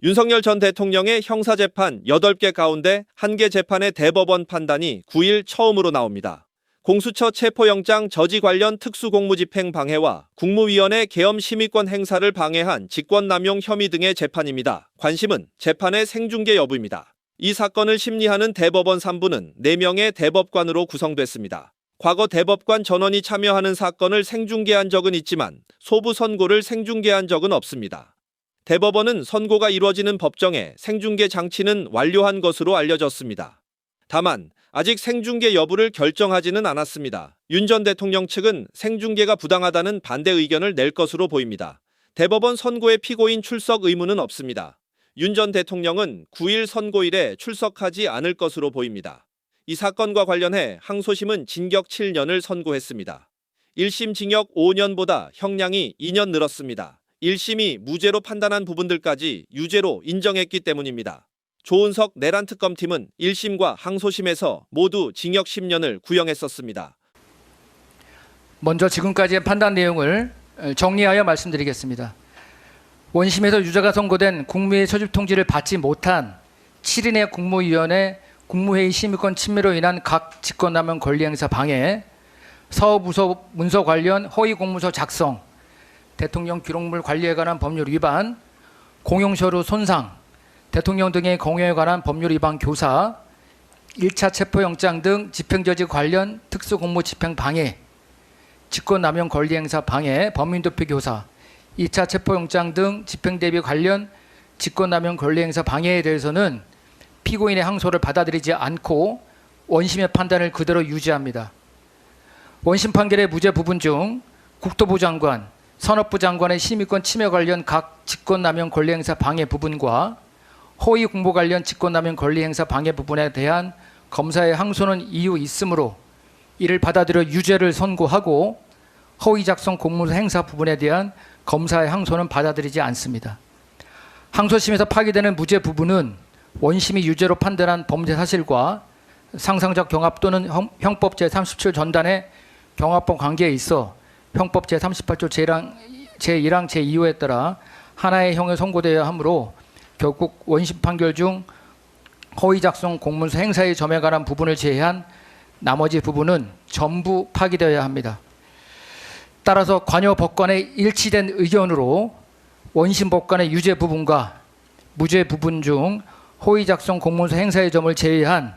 윤석열 전 대통령의 형사재판 8개 가운데 1개 재판의 대법원 판단이 9일 처음으로 나옵니다. 공수처 체포영장 저지 관련 특수공무집행 방해와 국무위원회 계엄 심의권 행사를 방해한 직권남용 혐의 등의 재판입니다. 관심은 재판의 생중계 여부입니다. 이 사건을 심리하는 대법원 3부는 4명의 대법관으로 구성됐습니다. 과거 대법관 전원이 참여하는 사건을 생중계한 적은 있지만 소부 선고를 생중계한 적은 없습니다. 대법원은 선고가 이루어지는 법정에 생중계 장치는 완료한 것으로 알려졌습니다. 다만 아직 생중계 여부를 결정하지는 않았습니다. 윤 전 대통령 측은 생중계가 부당하다는 반대 의견을 낼 것으로 보입니다. 대법원 선고의 피고인 출석 의무는 없습니다. 윤 전 대통령은 9일 선고일에 출석하지 않을 것으로 보입니다. 이 사건과 관련해 항소심은 징역 7년을 선고했습니다. 1심 징역 5년보다 형량이 2년 늘었습니다. 1심이 무죄로 판단한 부분들까지 유죄로 인정했기 때문입니다. 조은석 내란 특검팀은 1심과 항소심에서 모두 징역 10년을 구형했었습니다. 먼저 지금까지의 판단 내용을 정리하여 말씀드리겠습니다. 원심에서 유죄가 선고된 국무회의 소집통지를 받지 못한 7인의 국무위원회 국무회의 심의권 침해로 인한 각 직권남용 권리행사 방해, 사업부서 문서 관련 허위 공문서 작성, 대통령 기록물 관리에 관한 법률 위반, 공용서류 손상, 대통령 등의 공여에 관한 법률 위반 교사, 1차 체포영장 등 집행저지 관련 특수공무집행 방해, 직권남용 권리행사 방해, 범인도피 교사, 2차 체포영장 등 집행대비 관련 직권남용 권리행사 방해에 대해서는 피고인의 항소를 받아들이지 않고 원심의 판단을 그대로 유지합니다. 원심 판결의 무죄 부분 중 국토부 장관, 산업부 장관의 심의권 침해 관련 각 직권남용 권리행사 방해 부분과 허위 공보 관련 직권남용 권리행사 방해 부분에 대한 검사의 항소는 이유 있으므로 이를 받아들여 유죄를 선고하고 허위 작성 공문서 행사 부분에 대한 검사의 항소는 받아들이지 않습니다. 항소심에서 파기되는 무죄 부분은 원심이 유죄로 판단한 범죄 사실과 상상적 경합 또는 형법 제37 전단의 경합법 관계에 있어 형법 제38조 제1항 제2호에 따라 하나의 형에 선고되어야 하므로 결국 원심 판결 중 허위 작성 공문서 행사의 점에 관한 부분을 제외한 나머지 부분은 전부 파기되어야 합니다. 따라서 관여 법관의 일치된 의견으로 원심 법관의 유죄 부분과 무죄 부분 중 허위 작성 공문서 행사의 점을 제외한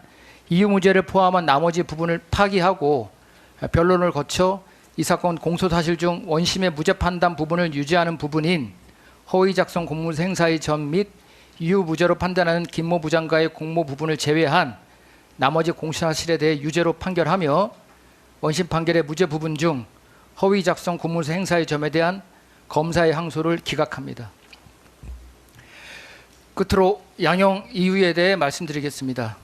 이유무죄를 포함한 나머지 부분을 파기하고 변론을 거쳐 이 사건 공소사실 중 원심의 무죄 판단 부분을 유지하는 부분인 허위 작성 공문서 행사의 점 및 이유무죄로 판단하는 김모 부장과의 공모 부분을 제외한 나머지 공소사실에 대해 유죄로 판결하며 원심 판결의 무죄 부분 중 허위 작성 공문서 행사의 점에 대한 검사의 항소를 기각합니다. 끝으로 양형 이유에 대해 말씀드리겠습니다.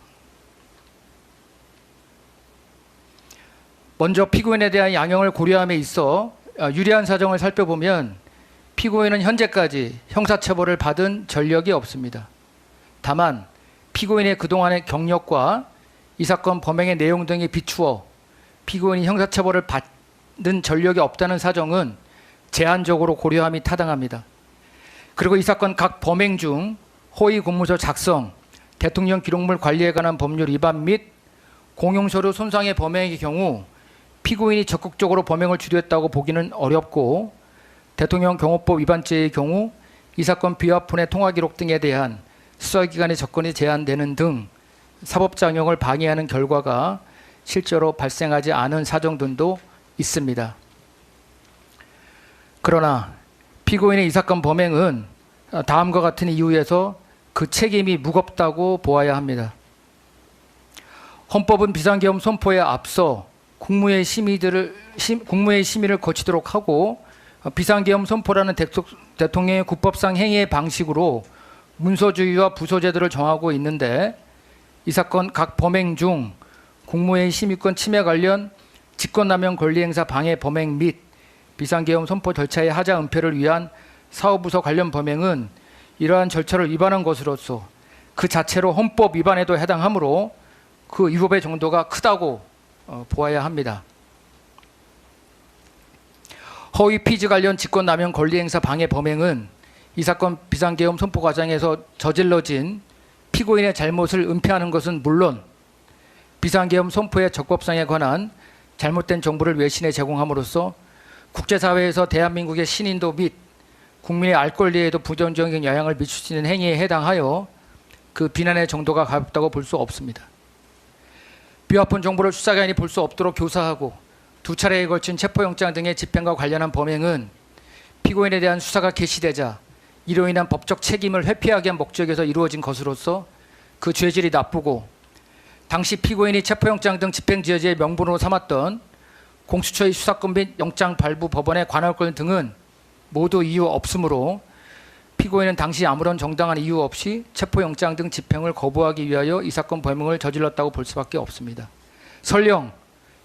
먼저 피고인에 대한 양형을 고려함에 있어 유리한 사정을 살펴보면 피고인은 현재까지 형사처벌을 받은 전력이 없습니다. 다만 피고인의 그동안의 경력과 이 사건 범행의 내용 등에 비추어 피고인이 형사처벌을 받은 전력이 없다는 사정은 제한적으로 고려함이 타당합니다. 그리고 이 사건 각 범행 중 허위 공문서 작성, 대통령 기록물 관리에 관한 법률 위반 및 공용서류 손상의 범행의 경우 피고인이 적극적으로 범행을 주도했다고 보기는 어렵고 대통령 경호법 위반죄의 경우 이 사건 비화폰의 통화 기록 등에 대한 수사기관의 접근이 제한되는 등 사법장용을 방해하는 결과가 실제로 발생하지 않은 사정 등도 있습니다. 그러나 피고인의 이 사건 범행은 다음과 같은 이유에서 그 책임이 무겁다고 보아야 합니다. 헌법은 비상계엄 선포에 앞서 국무회의 심의를 거치도록 하고 비상계엄 선포라는 대통령의 국법상 행위의 방식으로 문서주의와 부서제도를 정하고 있는데 이 사건 각 범행 중 국무회의 심의권 침해 관련 직권남용 권리행사 방해 범행 및 비상계엄 선포 절차의 하자 은폐를 위한 사업부서 관련 범행은 이러한 절차를 위반한 것으로서 그 자체로 헌법 위반에도 해당하므로 그 위법의 정도가 크다고 보아야 합니다. 허위 피지 관련 직권남용 권리행사 방해 범행은 이 사건 비상계엄 선포 과정에서 저질러진 피고인의 잘못을 은폐하는 것은 물론 비상계엄 선포의 적법성에 관한 잘못된 정보를 외신에 제공함으로써 국제사회에서 대한민국의 신인도 및 국민의 알 권리에도 부정적인 영향을 미칠 수 있는 행위에 해당하여 그 비난의 정도가 가볍다고 볼 수 없습니다. 비화폰 정보를 수사기관이 볼 수 없도록 교사하고 두 차례에 걸친 체포영장 등의 집행과 관련한 범행은 피고인에 대한 수사가 개시되자 이로 인한 법적 책임을 회피하기 위한 목적에서 이루어진 것으로서 그 죄질이 나쁘고 당시 피고인이 체포영장 등 집행지휘의 명분으로 삼았던 공수처의 수사권 및 영장 발부 법원의 관할권 등은 모두 이유 없으므로 피고인은 당시 아무런 정당한 이유 없이 체포영장 등 집행을 거부하기 위하여 이 사건 범행을 저질렀다고 볼 수밖에 없습니다. 설령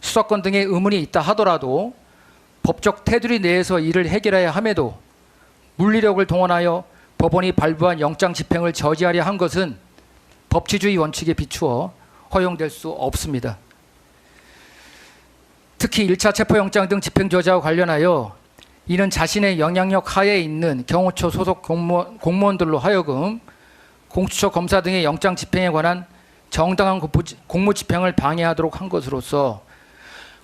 수사권 등의 의문이 있다 하더라도 법적 테두리 내에서 이를 해결해야 함에도 물리력을 동원하여 법원이 발부한 영장 집행을 저지하려 한 것은 법치주의 원칙에 비추어 허용될 수 없습니다. 특히 1차 체포영장 등 집행 저지와 관련하여 이는 자신의 영향력 하에 있는 경호처 소속 공무원들로 하여금 공수처 검사 등의 영장 집행에 관한 정당한 공무 집행을 방해하도록 한 것으로서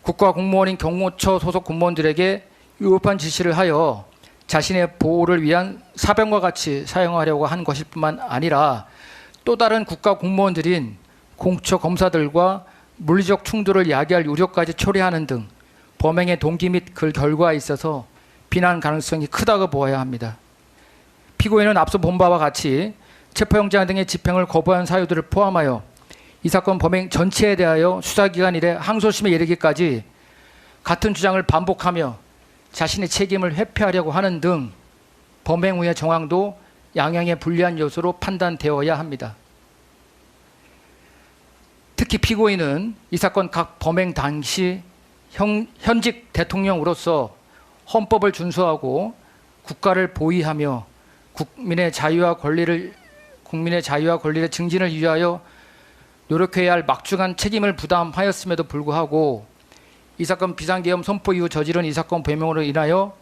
국가공무원인 경호처 소속 공무원들에게 위법한 지시를 하여 자신의 보호를 위한 사병과 같이 사용하려고 한 것일 뿐만 아니라 또 다른 국가공무원들인 공수처 검사들과 물리적 충돌을 야기할 우려까지 초래하는 등 범행의 동기 및 그 결과에 있어서 비난 가능성이 크다고 보아야 합니다. 피고인은 앞서 본 바와 같이 체포영장 등의 집행을 거부한 사유들을 포함하여 이 사건 범행 전체에 대하여 수사기관 이래 항소심에 이르기까지 같은 주장을 반복하며 자신의 책임을 회피하려고 하는 등 범행 후의 정황도 양형에 불리한 요소로 판단되어야 합니다. 특히 피고인은 이 사건 각 범행 당시 현직 대통령으로서 헌법을 준수하고 국가를 보위하며 국민의 자유와 권리를 증진을 위하여 노력해야 할 막중한 책임을 부담하였음에도 불구하고 이 사건 비상계엄 선포 이후 저지른 이 사건 범행으로 인하여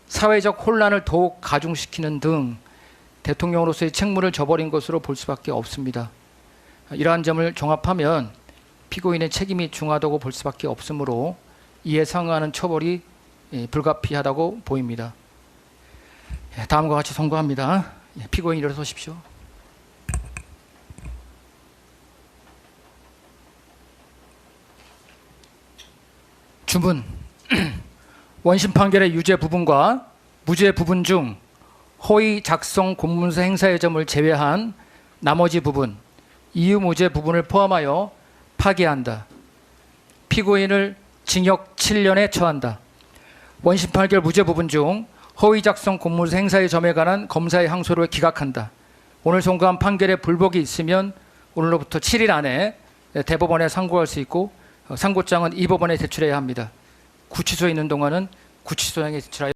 사회적 혼란을 더욱 가중시키는 등 대통령으로서의 책무를 저버린 것으로 볼 수밖에 없습니다. 이러한 점을 종합하면 피고인의 책임이 중하다고 볼 수밖에 없으므로 이에 상응하는 처벌이 불가피하다고 보입니다. 다음과 같이 선고합니다. 피고인 일어서십시오. 주문. 원심 판결의 유죄 부분과 무죄 부분 중 허위 작성 공문서 행사의 점을 제외한 나머지 부분, 이유 무죄 부분을 포함하여 파기한다. 피고인을 징역 7년에 처한다. 원심 판결 무죄 부분 중 허위 작성 공문서 행사의 점에 관한 검사의 항소를 기각한다. 오늘 선고한 판결에 불복이 있으면 오늘로부터 7일 안에 대법원에 상고할 수 있고 상고장은 이 법원에 제출해야 합니다. 구치소에 있는 동안은 구치소장에 제출하여